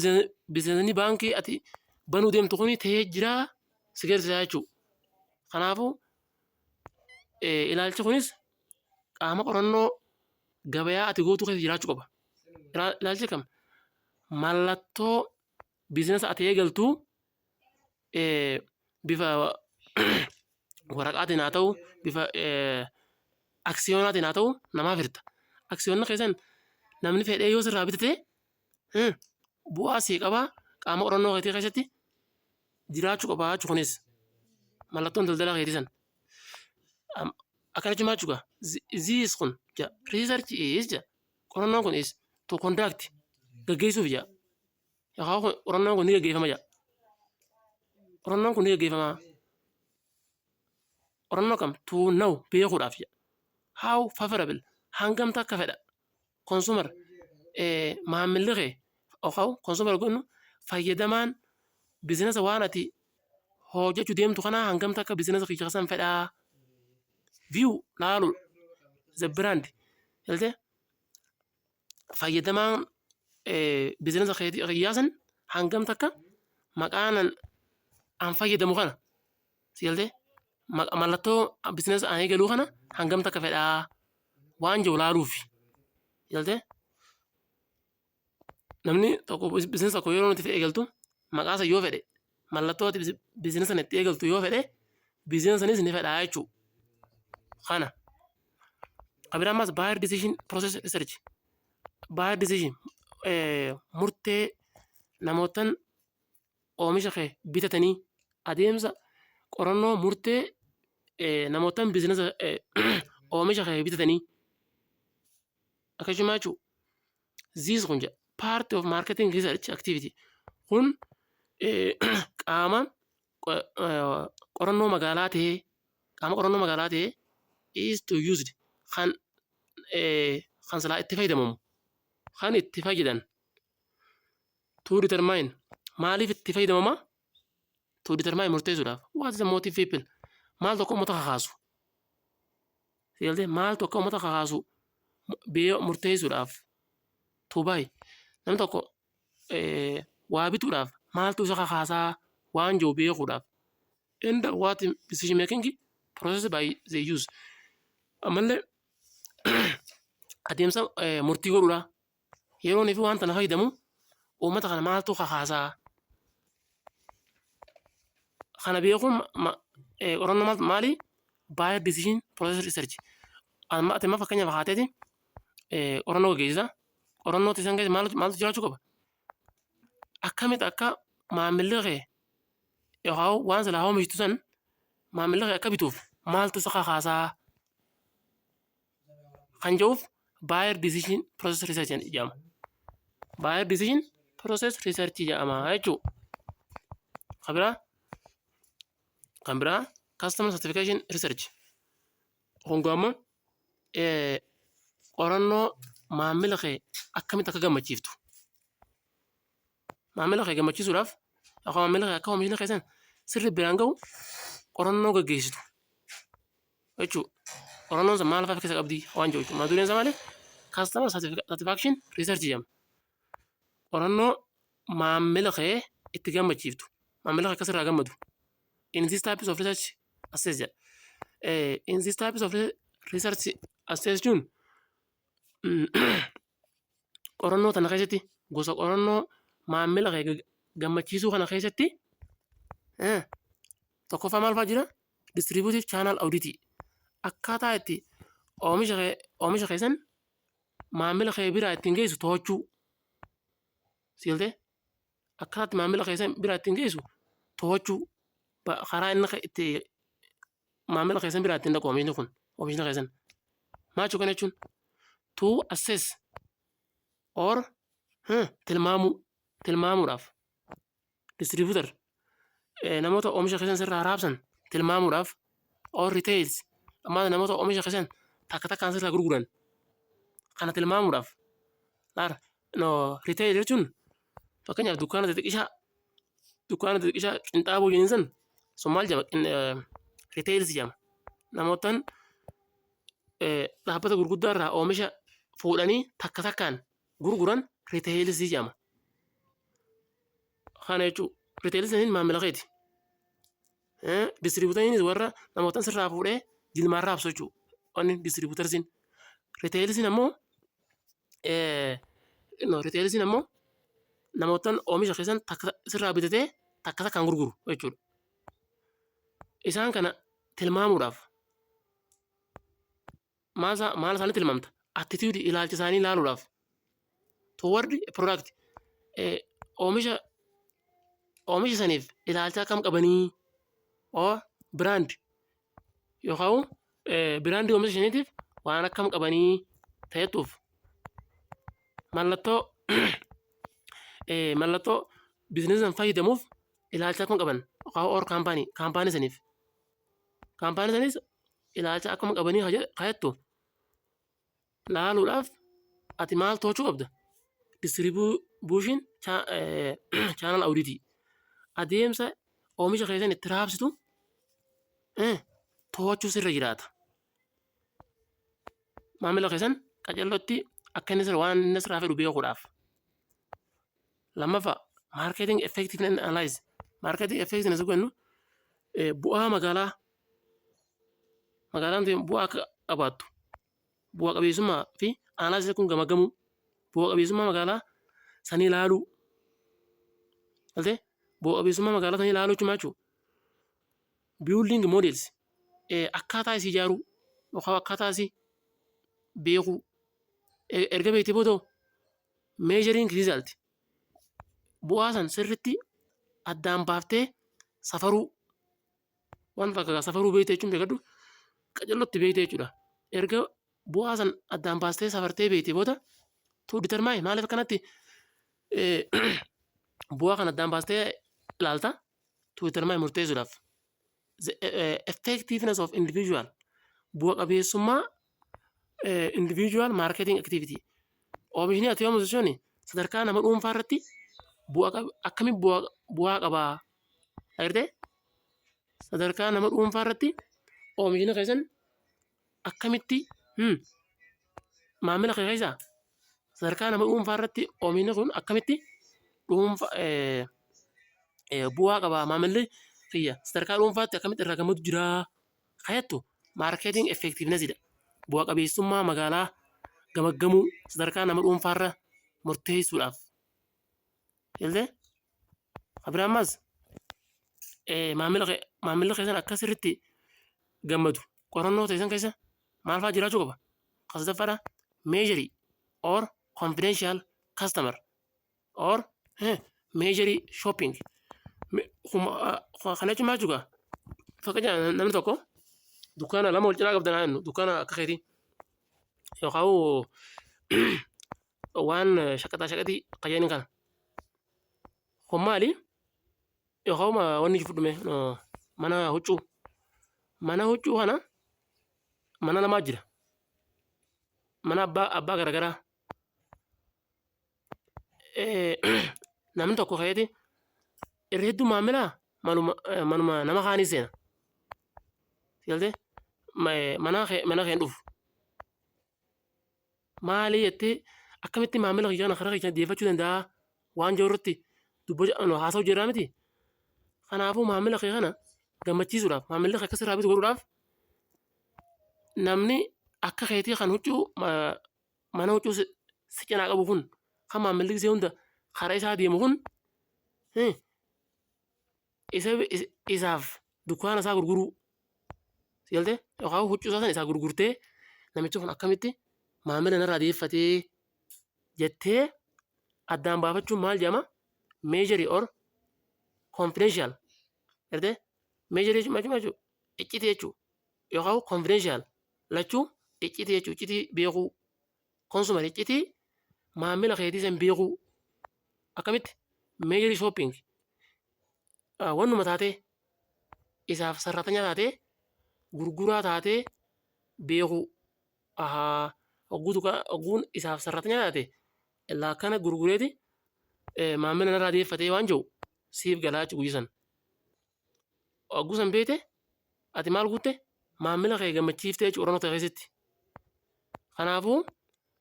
bizinesni baankii ati banuu deemtu kuni ta'ee jiraa si garsiisaa jechuudha. Kanaafuu ilaalchi kunis qaama qorannoo gabayaa ati gootuu keessa jiraachuu qaba. Ilaalchi kam mallattoo bizinesa ati eegaltuu bifa waraqaatiin haa ta'u bifa aksiyoonaatiin haa ta'u namaaf hirta. Aksiyoonna keessan namni fedhee yoo sirraa bitate bu'aa sii qabaa qaama qorannoo keetii keessatti jiraachuu qabaa jechuudha. Kunis mallattoon daldalaa keetii san akkana cimaa jechuudha. Zis kun research is qorannoon kun is to conduct gaggeessuuf jira. Yookaan qorannoon kun ni gaggeeffama jira. Qorannoon kun ni gaggeeffama. Qorannoo kam to know beekuudhaaf jira. How favorable hangam takka fedha consumer maamilli kee yookaan consumer goonu fayyadamaan bizinesa waan ati hojjechuu deemtu kanaa hangam takka bizinesa kee san fedhaa view laalu the brand jelte fayyadamaan bizinesa kee san hangam takka maqaanan an fayyadamu kana jelte mallattoo bizinesa an eegaluu kana hangam takka fedhaa waan jiru laaluufi jelte namni tokko bizinesa tokko yeroo nuti eegaltu maqaasa yoo fedhe mallattoo bizinesa itti eegaltu yoo fedhe bizinesanis ni fedhaa jechuudha. Kana kabira ammas buyer decision process research buyer decision murtee namootan oomisha kee bitatanii adeemsa qorannoo murtee namootan bizinesa oomisha kee bitatanii akkasuma jechuudha. Zis kun jedha part of marketing research activity kun qaama qorannoo magaalaa ta'ee is to used kan silaa itti fayyadamamu kan itti fayyadan to determine maaliif itti fayyadamama to determine murteessuudhaaf what is the motive people maal tokko uummata kakaasu seeltee maal tokko uummata kakaasu murteessuudhaaf to buy namni tokko waa bituudhaaf maaltu isa kakaasaa waan jiru beekuudhaaf and what decision making process by the use amalle adeemsa murtii godhuudha yeroo fi waan tana fayyadamu uummata kana maaltu kakaasaa kana beekuun qorannoo maali buyer decision process research amma ati ma fakkeenya fakkaatee qorannoo geessisa qorannoo tisan keessa maaltu jiraachuu qaba akkamitti akka maamilli kee yookaan waan silaa oomishtu san maamilli kee akka bituuf maaltu isa kakaasaa kan jedhuuf buyer decision process research jedhama. Buyer decision process research jedhama jechuudha. Kan biraa customer certification research. Hongaama qorannoo maamila kee akkamitti akka gammachiiftu. Maamila kee gammachiisuudhaaf yookaan maamila kee akka oomishni keessan sirri biraan gahu qorannoo gaggeessitu jechuudha. Qorannoon sun maal fa'aa keessa qabdi waan jedhu jechuudha. Dureen isaa maali? Customer satisfaction research jedhama. Qorannoo maamila kee itti gammachiiftu. Maamila kee akkasirraa gammadu. In this type of research assess jedha. In this type of research assess jechuun qorannoo tana keessatti gosa qorannoo maamila kee gammachiisuu kana keessatti tokkoffaa maal fa'aa jira? Distributive channel audit. Akkaataa itti oomisha keessan maamila kee biraa ittiin geessu to'achuu. Siiltee akkaataa itti maamila keessan biraa ittiin geessu to'achuu karaa inni itti maamila keessan biraa ittiin dhaqu oomishni kun oomishni keessan. Maal jechuun kana jechuun to assess or tilmaamuudhaaf distributor namoota oomisha keessan sirraa raabsan tilmaamuudhaaf or retails amma namoota oomisha keessan takka takkaan sirraa gurguran kana tilmaamuudhaaf laara retail jechuun fakkeenyaaf dukkaana xixiqqishaa qinxaaboo jennin san sun maal jedhama retails jedhama namootaan dhaabbata gurguddaa irraa oomisha fuudhanii takka takkaan gurguran retails jedhama. Kana jechuun retails maamila keeti. Distribuutariinis warra namootaan sirraa fuudhee jilmaan raabsu jechuudha. Wanni distribuutarsiin. Retailsiin ammoo namootaan oomisha keessan sirraa bitatee takka takkaan gurguru jechuudha. Isaan kana tilmaamuudhaaf maal isaanii tilmaamta? Attitude ilaalcha isaanii ilaaluudhaaf. Toward product oomisha saniif ilaalcha akkam qabanii oo brand yookaan biraandii oomisha saniitiif waan akkam qabanii ta'etuuf mallattoo biizinesiin fayyadamuuf ilaalcha akkam qaban yookaan kaampaanii saniif kaampaanii sanis ilaalcha akkam qabanii kaayattu laaluudhaaf ati maal to'achuu qabda? Distribution channel audit adeemsa oomisha keessan itti raabsitu to'achuu sirra jiraata. Maamila keessan qacarrootti akka inni waan inni sirraa fedhu beekuudhaaf. Lammaffaa marketing effectiveness analyze. Marketing effectiveness jennu bu'aa magaalaan bu'aa akka qabaattu bu'aa qabeessummaa fi analyze kun gamagamu bu'aa qabeessummaa magaalaa sanii ilaaluu. Bu'aa qabeessummaa magaalaa sanii ilaaluu jechuun building models akkaataa isii ijaaruu yookaan akkaataa isii beekuu erga beektee booda measuring result bu'aa san sirriitti addaan baaftee safaruu waan fakkaata safaruu beektee jechuun beekadhu qacarrootti beektee jechuudha. Erga bu'aa san addaan baastee safartee beektee booda to determine maaliif kanatti bu'aa kan addaan baastee ilaalta to determine murteessuudhaaf. The effectiveness of individual bu'a qabeessummaa individual marketing activity oomishni ati oomishu sun sadarkaa nama dhuunfaa irratti akkamiin bu'aa qabaa agartee sadarkaa nama dhuunfaa irratti oomishni keessan akkamitti maamila keessaa sadarkaa nama dhuunfaa irratti oomishni kun akkamitti bu'aa qabaa maamilli kiyya sadarkaa dhuunfaatti akkamitti irraa gammadu jira kayattu marketing effectiveness dha bu'a qabeessummaa magaalaa gamaggamuu sadarkaa nama dhuunfaarra murteessuudhaaf yelde abiraamas maamila keessan akka sirriitti gammadu qorannoo teessan keessa maal fa'aa jiraachuu qaba kasadaffaadha measuring or confidential customer or measuring shopping kana jechuun maal jechuudha fakkeenyaaf namni tokko dukkaana lama wal cinaa qabdan jennu dukkaana akka keetii yookaan waan shaqaxii qayyanii kana kun maali yookaan wanni fudhume mana huccuu kana mana lamaa jira mana abbaa garagaraa namni tokko keetii irra hedduu maamilaa manuma nama kaanii seena yaalde mana keen dhufu maali jettee akkamitti maamila kiyyaana karaa kiyyaa deeffachuu danda'a waan jirurratti haasa'u jirraa miti kanaafuu maamila kee kana gammachiisuudhaaf maamilli kee akka sirraa bitu godhuudhaaf namni akka keetii kan huccuu mana huccuu si cinaa qabu kun kan maamilli gisee hunda karaa isaa deemu kun isaaf dukkaana isaa gurguruu yaalde yookaan huccuu isaa gurgurtee namichi kun akkamitti maamila narraa deeffatee jettee addaan baafachuun maal jedhama measuring or confidential yaalde measuring jechuun icciti jechuu yookaan confidential lachuu icciti jechuu iccitii beekuu consumer iccitii maamila keetii san beekuu akkamitti measuring shopping wannuma taatee isaaf sarratanya taatee gurguraa taatee beekuu ogguun isaaf sarratanya taate illaa akkana gurgureeti maamila narraa deeffatee waan jiru siif galaachi guyyisan ogguusan beete ati maal guutte maamila kee gammachiiftee jechuudha qorannoo ta'e keessatti kanaafuu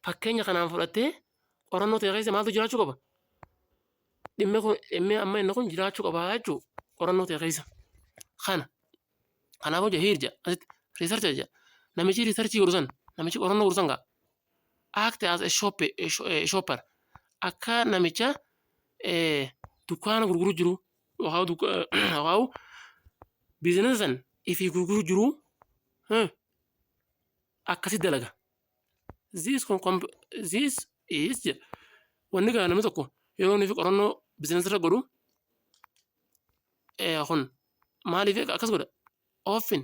fakkeenya kanaan fudhattee qorannoo ta'e keessa maaltu jiraachuu qaba dhimmee amma inni kun jiraachuu qaba jechuudha qorannoo ta'e keessa kanaafuu jahiirja asitti riisarcha jedha namichi riisarchii godhusan namichi qorannoo godhusan gaa act as a shopper akka namicha dukkaana gurguru jiru yookaan biizinasa san ifii gurguru jiru akkasi dalaga this is jedha wanni gaa namni tokko yeroo inni fi qorannoo biizinasa irra godhu kun maaliif akkas godha often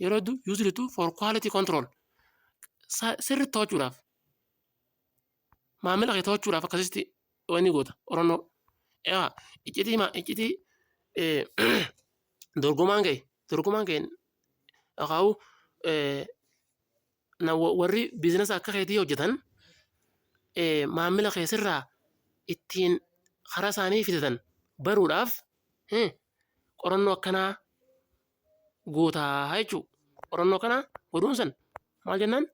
yeroo hedduu usually for quality control sirriitti to'achuudhaaf maamila kee to'achuudhaaf akkasitti wanni goota qorannoo iccitii dorgomaan kee yookaan warri biizinasa akka keetii hojjetan maamila kee sirraa ittiin karaa isaanii fitatan baruudhaaf qorannoo akkanaa gootaa jechuudha qorannoo akkanaa godhuun san maal jennaan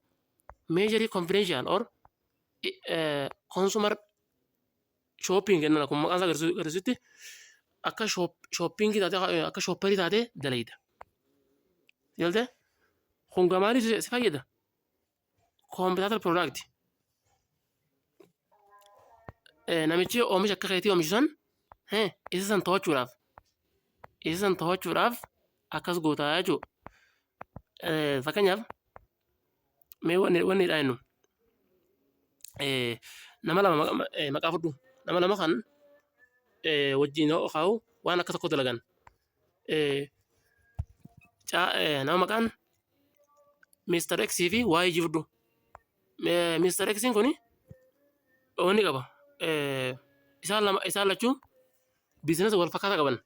measuring confidential or consumer shopping jennaan kun maqaan isaa agarsiisutti akka shoppingii taatee akka shopperii taatee dalayda yaalde kun gamaanii si fayyada competitor product namichi oomisha akka keetii oomishu san isa san to'achuudhaaf akkas gootaa jechuudha fakkeenyaaf mee wanni dha jennu nama lama maqaa fudhu nama lama kan wajjin yookaan waan akka tokko dalagan nama maqaan Mr. X fi Y fudhu Mr. X kuni wanni qaba isaan lachuu biizinasa wal fakkaataa qaban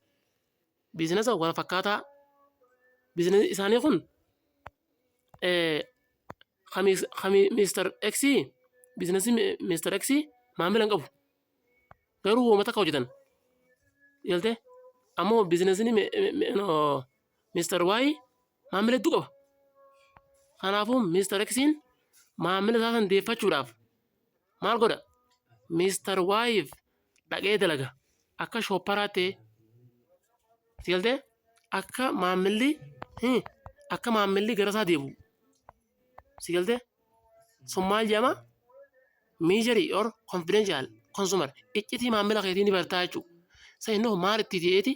biizinasa wal fakkaataa biizinasi isaanii kun Mr. X biizinasi Mr. X maamila hin qabu garuu uummata akka hojjetan yaalte ammoo biizinasni Mr. Y maamila hedduu qaba kanaafuu Mr. X maamila isaa san deeffachuudhaaf maal godha Mr. Y dhaqee dalaga akka shopparaatti yaalte akka maamilli gara isaa deebi'u si galtee sun maal jedhama misery or confidential consumer iccitii maamila keetii ni bartaa jechuudha. Sa innoo maal itti ta'eeti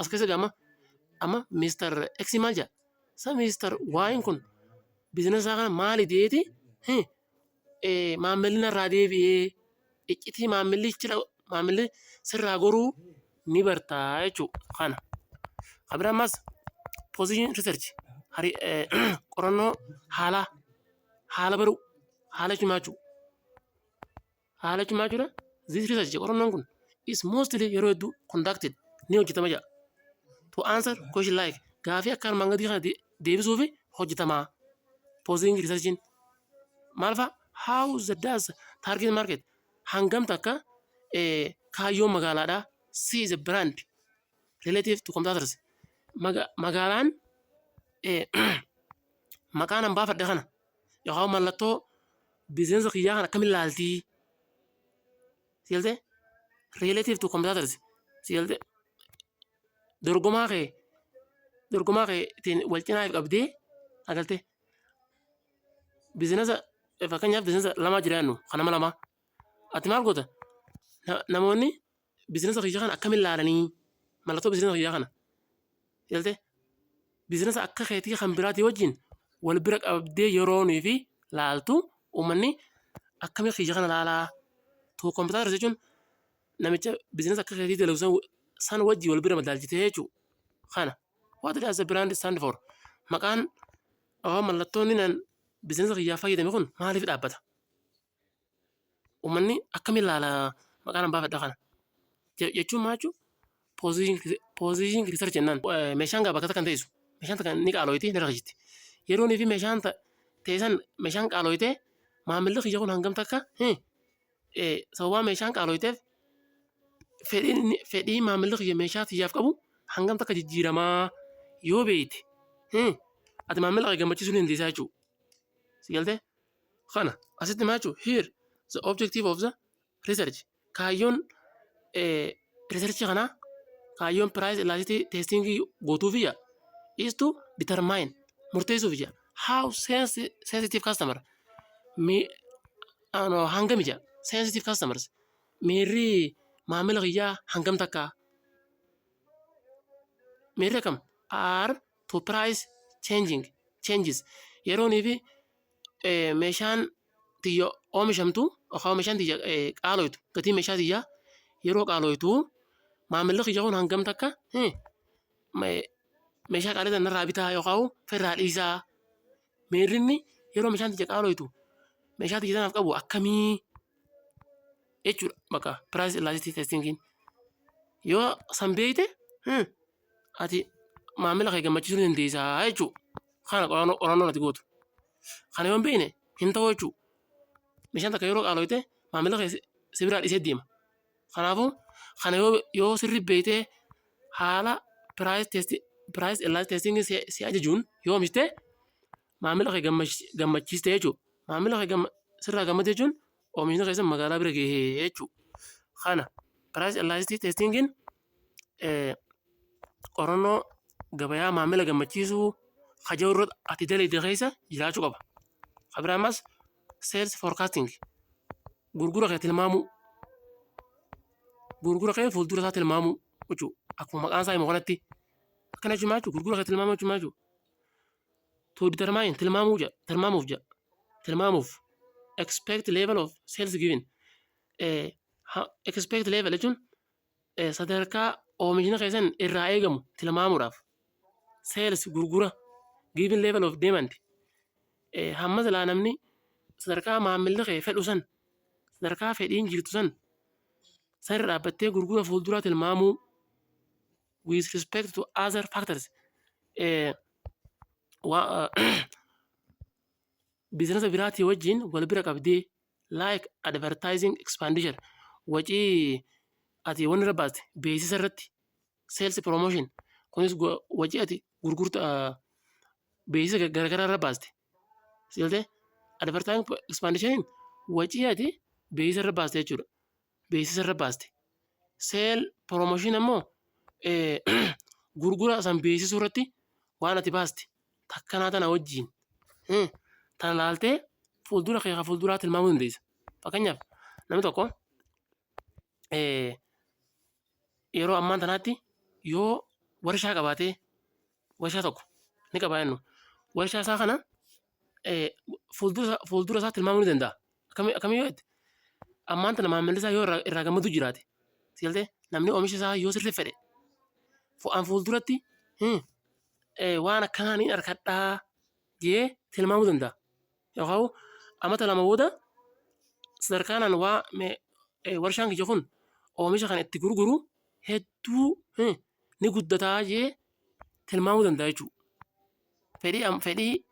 as keessa gama amma Mr. X maal jedha sa Mr. Y kun biizinasa kana maali ta'eeti maamilli narraa deebi'ee iccitii maamilli sirraa goruu ni bartaa jechuudha kana. Kabira ammas position research qorannoo haala baruu haala cimaachuudha. This research qorannoon kun is mostly yeroo hedduu conducted ni hojjetama jedha. To answer question like gaafii akka armaan gadii kana deebisuuf hojjetama. Position researching maal fa'a how does target market hangam takka kaayyoon magaalaadhaa see the brand relative to competitors magaalaan maqaan hambaa fadhe kana yookaan mallattoo biizinasa kiyyaa kana akkamiin ilaaltii siyalte relative to competitors siyalte dorgomaa kee ittiin wal cinaa qabdee agalte biizinasa fakkeenyaaf biizinasa lama jiraannu kanama lama ati maal goota namoonni biizinasa kiyyaa kana akkamiin ilaalanii mallattoo biizinasa kiyyaa kana siyalte biizinasa akka keetii kan biraatii wajjin wal bira qabdee yeroonii fi laaltu uummanni akkamiin kiyyaa kana laalaa to competitors jechuun namicha biizinasa akka keetii dalagu san wajjii wal bira madaalchitee jechuudha kana what does the brand stand for maqaan mallattoonni nan biizinasa kiyyaa fayyadame kun maaliif dhaabbata uummanni akkamiin laalaa maqaan hambaa fadha kana jechuun maachuu position research jennaan meeshaan bakka takka kan ta'eessu meeshaan takka ni qaalooyti ni rakkisti yeroonii fi meeshaan teessan meeshaan qaalooytee maamilli kiyya kun hangam takka sababaa meeshaan qaalooyteef fedhii maamilli kiyya meeshaa xiyyaaf qabu hangam takka jijjiiramaa yoo beeyte ati maamila kee gammachiisuu ni dandeessaa jechuudha. Si galtee kana asitti maal jechuudha here the objective of the research kaayyoon research kanaa kaayyoon price elasticity testing gootuufiyya is to determine murteessuufiyya how sensitive customer hangamija sensitive customers miirri maamila kiyyaa hangam takka miirri akkam are to price changes yeroonii fi meeshaan tiyya oomishamtu yookaan meeshaan tiyya qaalooytu gatii meeshaa tiyyaa yeroo qaalooytu maamilli kiyya kun hangam takka meeshaa qaalii narraa bitaa yookaan fedhaa dhiisaa miirrinni yeroo meeshaan tiyya qaalooytu meeshaa tiyya sanaaf qabu akkamii jechuudha bakka price elasticity testingiin yoo san beeyte ati maamila kee gammachiisuu ni dandeessaa jechuudha kana qorannoo ati gootu kana yoo hin beekne hin ta'u jechuudha meeshaan takka yeroo qaalooyte maamila kee si biraa dhiisee deema kanaafuu kana yoo sirri beeytee haala price elasticity testingii si ajajuun yoo oomishte maamila kee gammachiiste jechuudha maamila kee sirraa gammade jechuun oomishni keessan magaalaa bira gahee jechuudha kana price elasticity testingiin qorannoo gabayaa maamila gammachiisuu hajaa irratti ati dalee keessa jiraachuu qaba. Kabira ammas sales forecasting gurgura kee tilmaamuu gurgura kee fuuldura isaa tilmaamuu jechuudha akkuma maqaan isaa himu kanatti akkana jechuun maachuu gurgura kee tilmaamuu jechuun maachuu to determine tilmaamuuf expect level of sales given expect level jechuun sadarkaa oomishni keessan irraa eegamu tilmaamuudhaaf sales gurgura given level of demand hamma silaa namni sadarkaa maamilli kee fedhu san sadarkaa fedhiin jirtu san sarara dhaabbattee gurgura fuulduraa tilmaamuu with respect to other factors biizinasa biraatii wajjin wal bira qabdee like advertising expenditure wacii ati wanni irra baaste beeksisa irratti sales promotion kunis wacii ati gurgurta beeksisa garaagaraa irra baaste silte advertising expenditure wacii ati beeksisa irra baaste jechuudha beeksisa irra baaste sale promotion ammoo gurgura san beeksisuu irratti waan ati baaste takkanaa tana wajjin tana laaltee fuuldura kee haa fuulduraa tilmaamuu dandeessa. Fakkeenyaaf namni tokko yeroo ammaan tanaatti yoo warshaa qabaatee warshaa tokko ni qabaa jennu warshaa isaa kana fuuldura isaa tilmaamuu ni danda'a. Akkamii yoo itti ammaan tana maamilli isaa yoo irraa gammadu jiraate siltee namni oomisha isaa yoo sirriitti fedhe an fuulduratti waan akkanaa ni harkadhaa jee tilmaamuu danda'a. Yookaan amata lama booda sadarkaanaan warshaan kiyya kun oomisha kana itti gurguru hedduu ni guddataa jee tilmaamuu danda'a jechuudha. Fedhii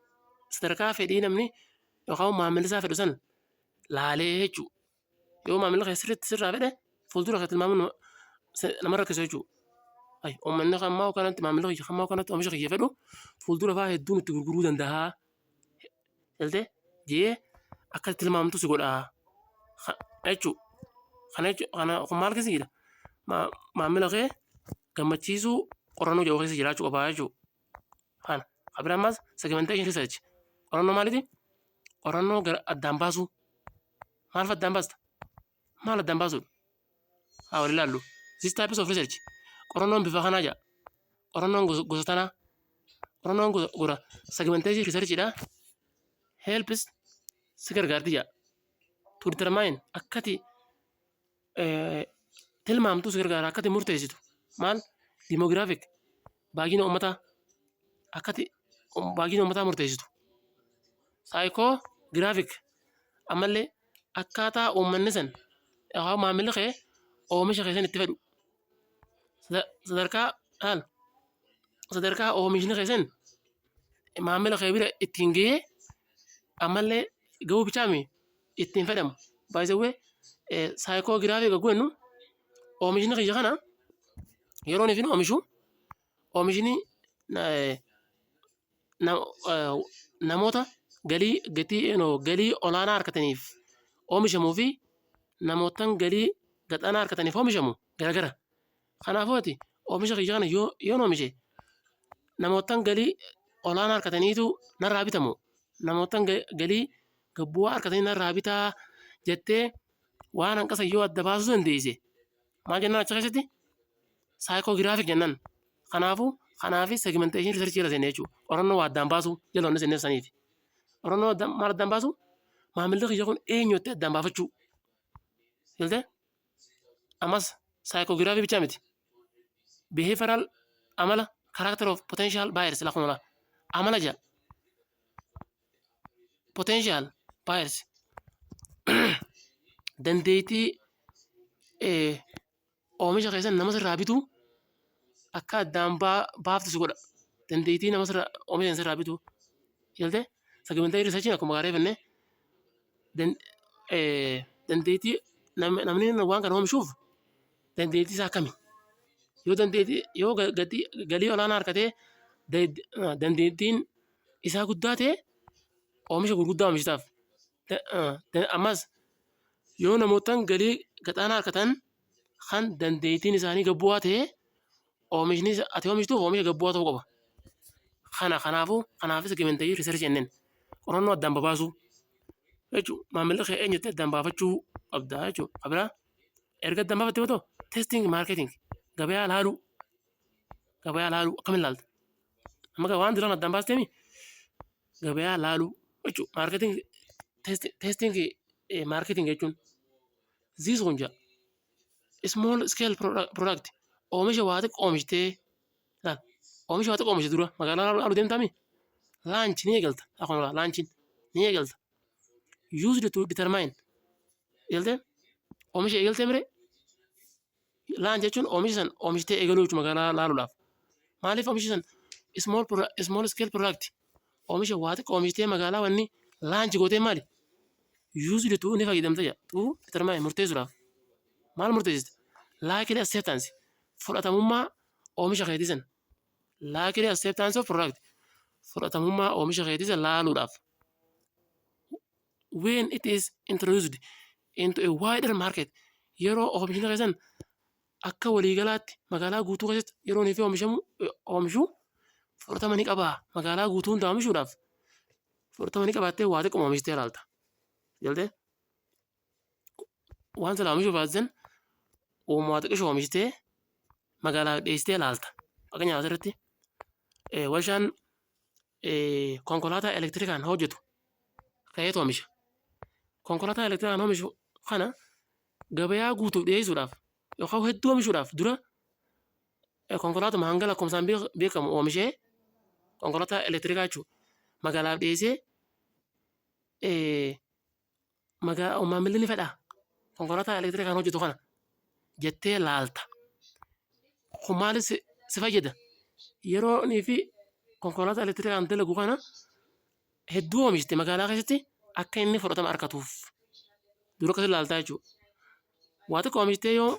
sadarkaa fedhii namni yookaan maamilli isaa fedhu san laalee jechuudha. Yoo maamilli kee sirraa fedhe fuuldura kee tilmaamuun nama rakkisa jechuudha. Uummanni hammaa kanatti maamilli kiyya hammaa kanatti oomisha kiyya fedhu fuuldura fa'aa hedduun itti gurguruu danda'a. Jaltee jee akka tilmaamtu si godhaa jechuudha. Kana kun maal keessa jira? Maamila kee gammachiisuu qorannoo jedhu keessa jiraachuu qabaa jechuudha. Kana kabira ammas segmentation research qorannoo maaliiti? Qorannoo addaan baasuu. Maal fa addaan baasta? Maal addaan baasuudha? Haa wal ilaallu. This types of research qorannoon bifa kanaa jira. Qorannoon gosa tanaa. Qorannoon gosa segmentation researchidha. Helps si gargaarti jira. To determine akkati tilmaamtu si gargaara akkati murteessitu. Maal? Demographic baay'ina uummataa akkati baay'ina uummataa murteessitu. Psychographic ammallee akkaataa uummanni san yookaan maamilli kee oomisha keessan itti fedhu. Sadarkaa oomishni keessan maamila kee bira ittiin gahee ammallee gahuu bichaami ittiin fedhamu. Baay'isawwee saayikoogiraafii gagguu jennu oomishni kiyya kana yeroo inni oomishu oomishni namoota galii olaanaa harkataniif oomishamuu fi namootaan galii gadaanaa harkataniif oomishamu garagara. Kanaafuu ati oomisha kiyya kana yoo oomishe namootaan galii olaanaa harkataniitu narraa bitamu namootaan galii gabbu'aa harkatanii narraa bitaa jettee waan hanqasa yoo adda baasuu dandeesse maal jennaan achi keessatti saayikoogiraafik jennaan. Kanaafi segmentation research jala seenee jechuudha. Qorannoo waa addaan baasuu jaloonni seenee saniiti. Qorannoo maal addaan baasuu maamilli kiyya kun eenyutti addaan baafachuu. Siltee ammas saayikoogiraafii bichaa miti. Behavioral amala character of potential buyers lakkuma amala jaa potential buyers dandeettii oomisha keessan nama sirraa bituu akka addaan baaftu si godha. Dandeettii nama oomisha sirraa bituu jaltee segmentation researchiin akkuma gaarii fennee dandeettii namni waan kana oomishuuf dandeettii isaa akkami? Yoo galii olaanaa harkatee dandeettiin isaa guddaa ta'e oomisha gurguddaa oomishitaaf. Ammas yoo namootaan galii gadaanaa harkatan kan dandeettiin isaanii gabbu'aa ta'e oomishni ati oomishtuuf oomisha gabbu'aa ta'uu qaba. Kanaafis segmentation research jenneen qorannoo addaan baasuu jechuudha. Maamilli kee eenyutti addaan baafachuu qabda jechuudha. Kabira erga addaan baafattee boodoo testing marketing gabayaa laaluu akkamiin laalta? Amma waan duraan addaan baasteemi gabayaa laaluu jechuudha. Marketing testing marketing jechuun ziis kun jaa small scale product oomisha waa xiqqoo oomishtee oomisha waa xiqqoo oomishte dura magaalaa laaluu deemtaami laanchi ni eegalta akkuma laanchin ni eegalta used to determine jaltee oomisha eegaltee mire laanchi jechuun oomisha san oomishtee eegaluu jechuudha magaalaa laaluudhaaf. Maaliif oomisha san small scale product oomisha waa xiqqoo oomishtee magaalaa wanni laanchi gootee maali? Used to ni fayyadamte jaa to determine murteessuudhaaf. Maal murteessite? Likely acceptance fudhatamummaa oomisha keetii san. Likely acceptance of product fudhatamummaa oomisha keetii san laaluudhaaf. When it is introduced into a wider market yeroo oomishni keessan akka waliigalaatti magaalaa guutuu keessatti yeroo inni fi oomishu fudhatama ni qaba. Magaalaa guutuu hundaa oomishuudhaaf fudhatama ni qabaattee waa xiqqoo oomishitee ilaalta. Jaltee waan silaa oomishuuf baasisan uumaa xiqqoo oomishitee magaalaa dhiyeessitee ilaalta. Fakkeenyaaf asirratti warshaan konkolaataa elektirikaan hojjetu ka'eetu oomisha. Konkolaataa elektirikaan oomishu kana gabayaa guutuuf dhiyeessuudhaaf yookaan hedduu oomishuudhaaf dura konkolaatuma hanga lakkoofsaan beekamu oomishee konkolaataa elektirikaa jechuudha. Magaalaaf dhiyeessee maamilli ni fedhaa konkolaataa elektirikaan hojjetu kana jettee laalta. Kun maaliif si fayyada? Yeroo inni fi konkolaataa elektirikaan dalagu kana hedduu oomishte magaalaa keessatti akka inni fudhatama argatuuf dura akkasii ilaaltaa jechuudha. Waa xiqqoo oomishtee yoo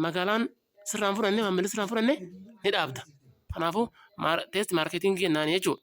magaalaan sirraan fudhanne maamilli sirraan fudhanne ni dhaabda. Kanaafuu teesti maarkeetingii jennaan jechuudha.